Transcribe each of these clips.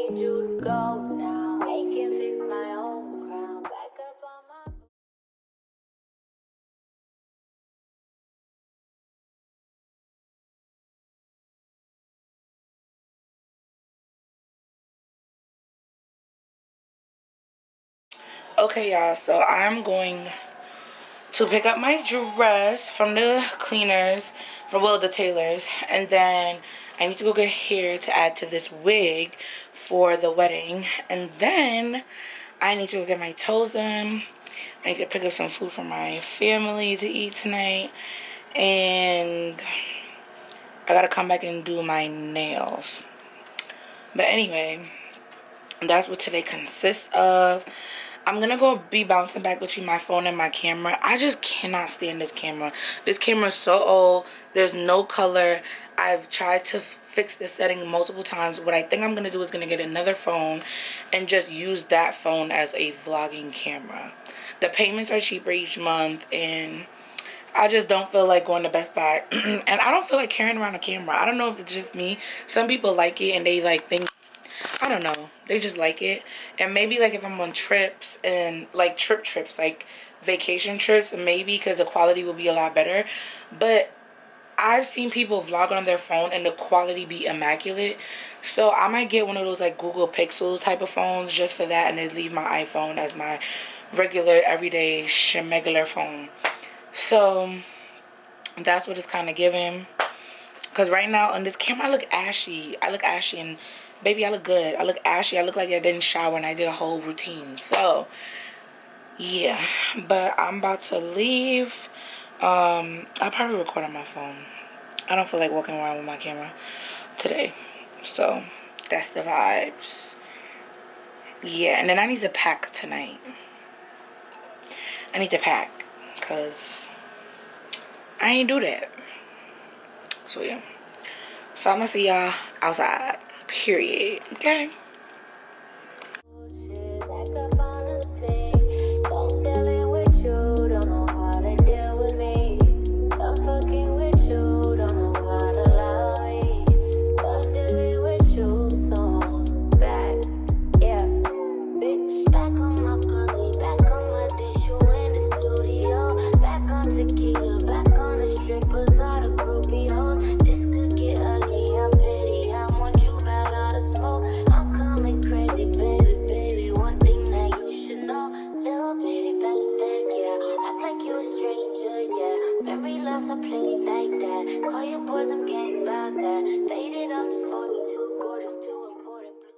need you to go now. I can fix my own crown. Back up on my. Okay, y'all, so I'm going to pick up my dress from the cleaners, the tailors, and then I need to go get hair to add to this wig for the wedding, and then I need to go get my toes done. I need to pick up some food for my family to eat tonight, and I gotta come back and do my nails. But anyway, that's what today consists of. I'm gonna go be bouncing back between my phone and my camera. I just cannot stand this camera. This camera is so old. There's no color. I've tried to fix the setting multiple times. What I think I'm gonna do is gonna get another phone and just use that phone as a vlogging camera. The payments are cheaper each month, and I just don't feel like going to Best Buy. And I don't feel like carrying around a camera. I don't know if it's just me. Some people like it and they like think, I don't know, they just like it. And maybe like if I'm on trips and like trips, like vacation trips, maybe because the quality will be a lot better. But I've seen people vlog on their phone and the quality be immaculate. So I might get one of those like Google Pixels type of phones just for that, and then leave my iPhone as my regular everyday schmegular phone. So that's what it's kind of giving. Because right now on this camera I look ashy. And baby, I look good. I look ashy. I look like I didn't shower and I did a whole routine. So yeah, but I'm about to leave. I'll probably record on my phone. I don't feel like walking around with my camera today. So that's the vibes. Yeah, and then I need to pack tonight. I need to pack because I ain't do that. So yeah. So I'm gonna see y'all outside. Period. Okay.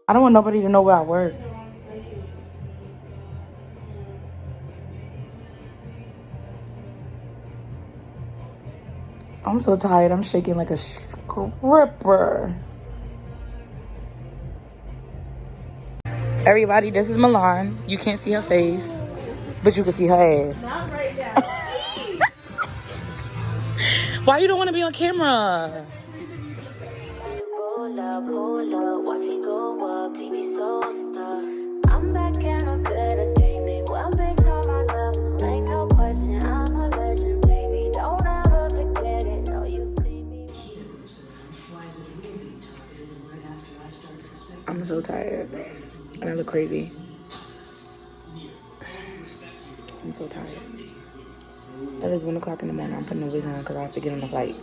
I don't want nobody to know where I work. I'm so tired. I'm shaking like a stripper. Everybody, this is Milan. You can't see her face, but you can see her ass. Not right now. Why you don't want to be on camera? I'm so tired and I look crazy. I'm so tired. It is 1 o'clock in the morning. I'm putting the wig on because I have to get on the flight.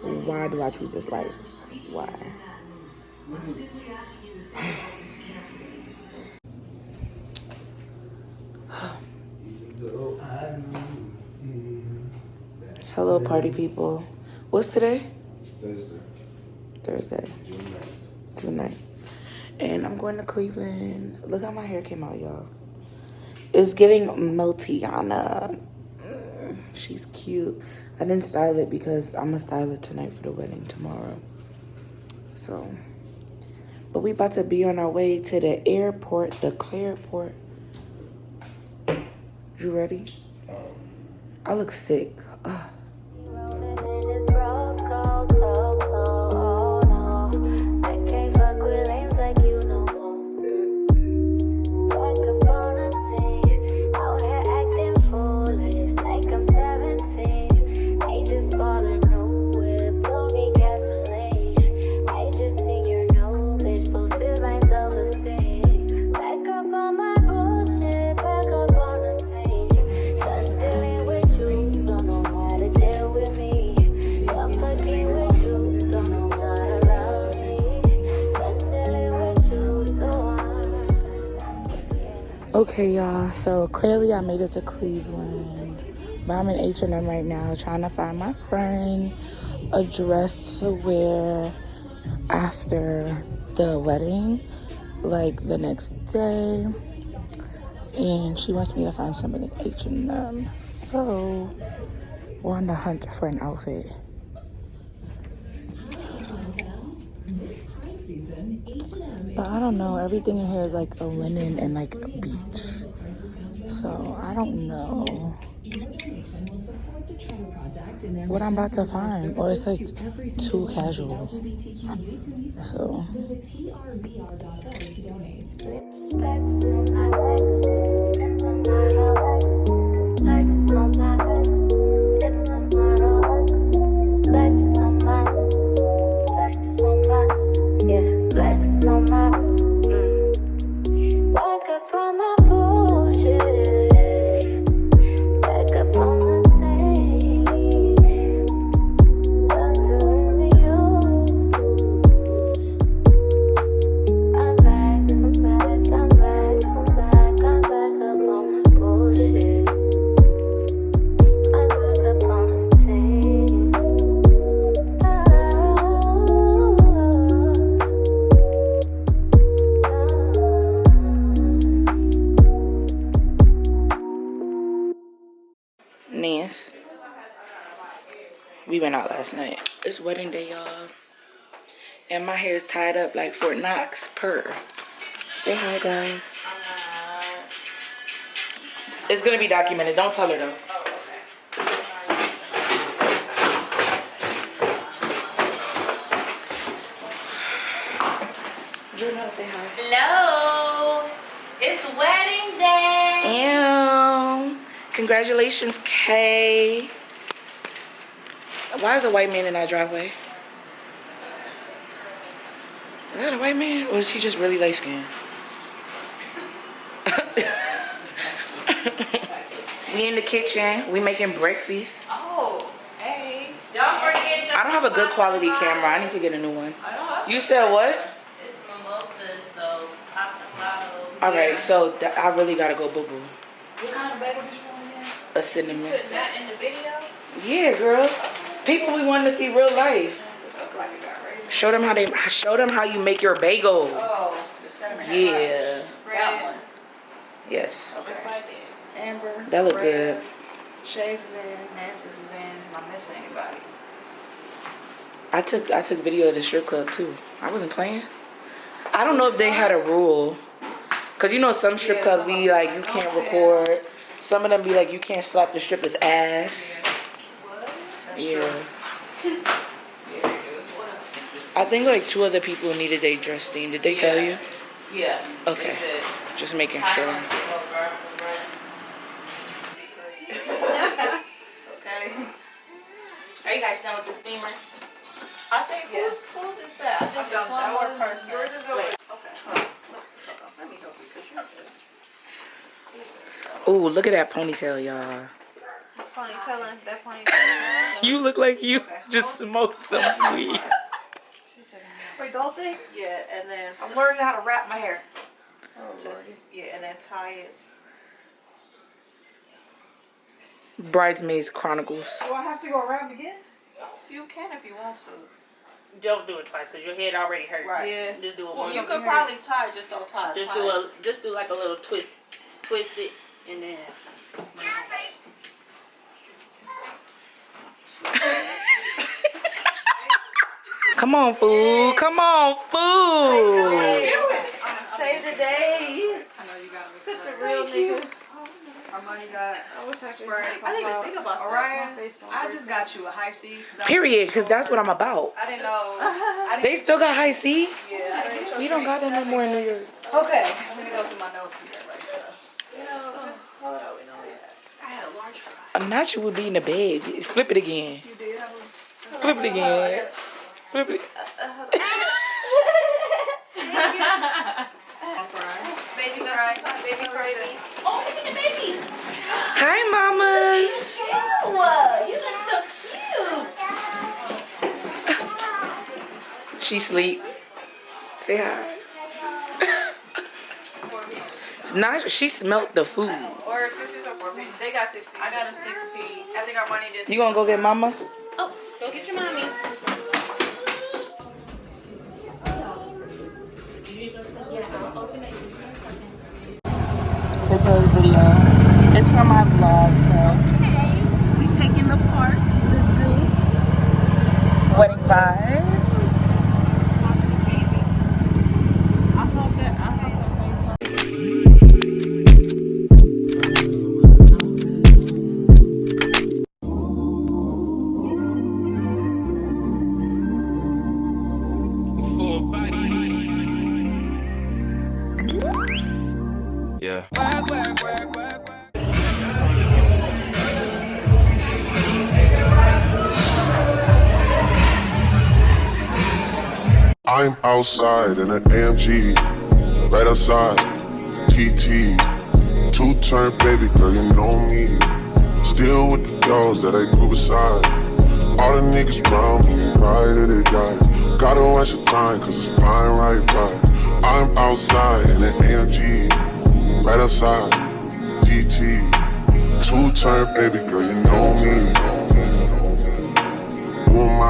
Why do I choose this life? Why? Hello, party people. What's today? Thursday. June 9th. And I'm going to Cleveland. Look how my hair came out, y'all. It's giving Meltiana. She's cute. I didn't style it because I'm going to style it tonight for the wedding tomorrow. So, but we about to be on our way to the airport, the Clearport. You ready? I look sick. Ugh. Okay, y'all. So clearly I made it to Cleveland. But I'm in H&M right now trying to find my friend a dress to wear after the wedding, like the next day. And she wants me to find something in H&M. So we're on the hunt for an outfit. But I don't know. Everything in here is like a linen and like a beach. So I don't know what I'm about to find. Or it's like too casual. So Nance, we went out last night. It's wedding day, y'all. And my hair is tied up like Fort Knox purr. Say hi, guys. It's gonna be documented. Don't tell her though. Juno, say hi. Hello. It's wedding day. Ew. Congratulations, Kay. Why is a white man in our driveway? Is that a white man? Or is he just really light skinned? We in the kitchen. We making breakfast. Oh, hey. Y'all forget I don't have a good quality camera. I need to get a new one. You said what? It's mimosas, so pop the bottle. Alright, so I really gotta go boo boo. What kind of bagel did you want in? A cinnamon. Put that in the video? Yeah, girl. People we want to see real life. Look like it got raisins. Show them how you make your bagel. Oh, the cinnamon. Yeah. That one. Yes. Okay. That's what I did. Amber. That look Red. good. Shay's is in. Nancy's is in. Am I missing anybody? I took video of the strip club too. I wasn't playing. I don't know if they had a rule. Cause you know some strip clubs be like you can't record. Some of them be like you can't slap the stripper's ass. That's Yeah. true. Yeah, they do. I think like 2 other people needed their dress theme. Did they tell you? Yeah. Okay. Just making sure. Okay. Are you guys done with the steamer? I think whose is that? I think there's one more person. Yours is over. Okay. Let me help you because you just. Ooh, look at that ponytail, y'all. Ponytailing. That ponytail. You look like you just smoked some weed. Wait, don't they? Yeah, and then I'm learning how to wrap my hair. Oh, just and then tie it. Bridesmaids Chronicles. Do I have to go around again? You can if you want to. Don't do it twice because your head already hurt. Right. Yeah. Just do it Well, one. you could probably tie it, just don't tie it. Just do like a little twist it, and then. Come on, fool. Come on, fool. Save the day. I know you got me. Such a real nigga. Our money got. I wish I could. I didn't even think about that. Orion, I just got you a high C. Period, because that's what I'm about. I didn't know. They still got high C? Yeah, I didn't. We don't got that no more in New York. Okay, I'm gonna go through my notes and get everybody's stuff. You know, just hold on. We know that. I had a large fry. A nacho would be in the bag. Flip it again. You did have a. Flip it again. Flip it. I'm sorry. Baby cry. Baby cry. Oh, look at the baby. Hi, mamas. You look so cute. She sleep. Say hi. Not, she smelt the food. Or 6 piece or 4 piece. They got 6 piece. I got a 6 piece. I think our money did. You gonna go get mama? Oh, go get your mommy. It's a video. It's from my vlog. Okay. We taking the park, the zoo. Wedding vibes. Yeah. I'm outside in an AMG, right outside, TT. Two-turn baby girl, you know me. Still with the girls that I grew beside. All the niggas round me, ride or they die. Gotta watch the time, cause it's flying right by. I'm outside in an AMG, right outside, TT. Two-turn baby girl, you know me. Who am I?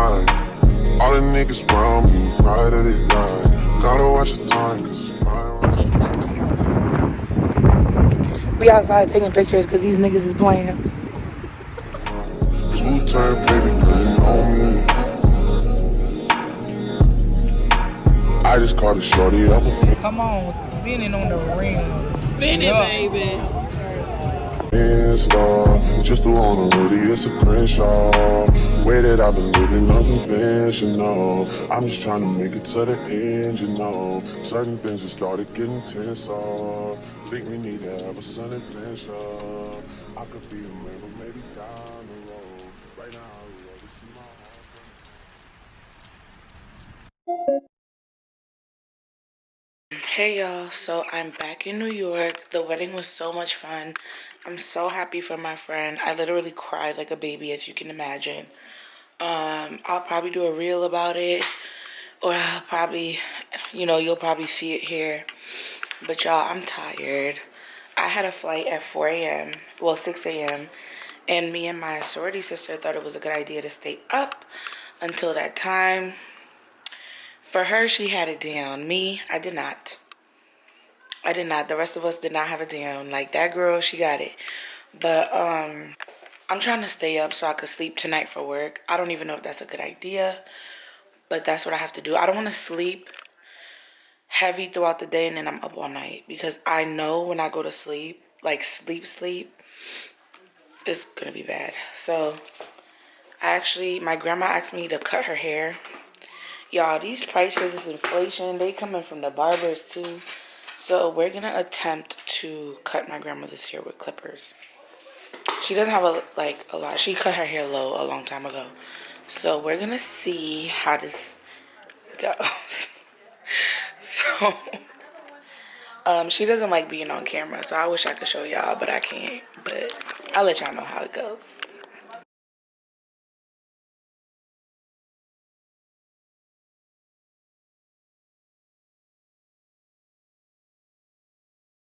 All the niggas round me, ride or they die. Gotta watch the time, cause it's flying right. We outside taking pictures because these niggas is playing. Two-turn baby girl, you know me. I just caught a shorty up a Come on, spinning on the rim. Spin it, baby. Insta, just threw on a hoodie, it's a Crenshaw. Way that I've been living unconventional. I'm just trying to make it to the end, you know. Certain things just started getting tense off. Think we need to have a sun adventure. I could be a man, but maybe down the road. Right now, I would rather see my heart. Hey y'all, so I'm back in New York. The wedding was so much fun. I'm so happy for my friend. I literally cried like a baby, as you can imagine. I'll probably do a reel about it, or I'll probably, you'll probably see it here. But y'all, I'm tired. I had a flight at 4 a.m., well, 6 a.m., and me and my sorority sister thought it was a good idea to stay up until that time. For her, she had it down. Me, I did not. The rest of us did not have it down. Like, that girl, she got it. But, I'm trying to stay up so I could sleep tonight for work. I don't even know if that's a good idea, but that's what I have to do. I don't want to sleep heavy throughout the day and then I'm up all night, because I know when I go to sleep, like sleep, it's gonna be bad. So, my grandma asked me to cut her hair. Y'all, these prices, this inflation, they coming from the barbers too. So we're gonna attempt to cut my grandmother's hair with clippers. She doesn't have a lot. She cut her hair low a long time ago. So we're gonna see how this goes. So, she doesn't like being on camera. So I wish I could show y'all, but I can't. But I'll let y'all know how it goes.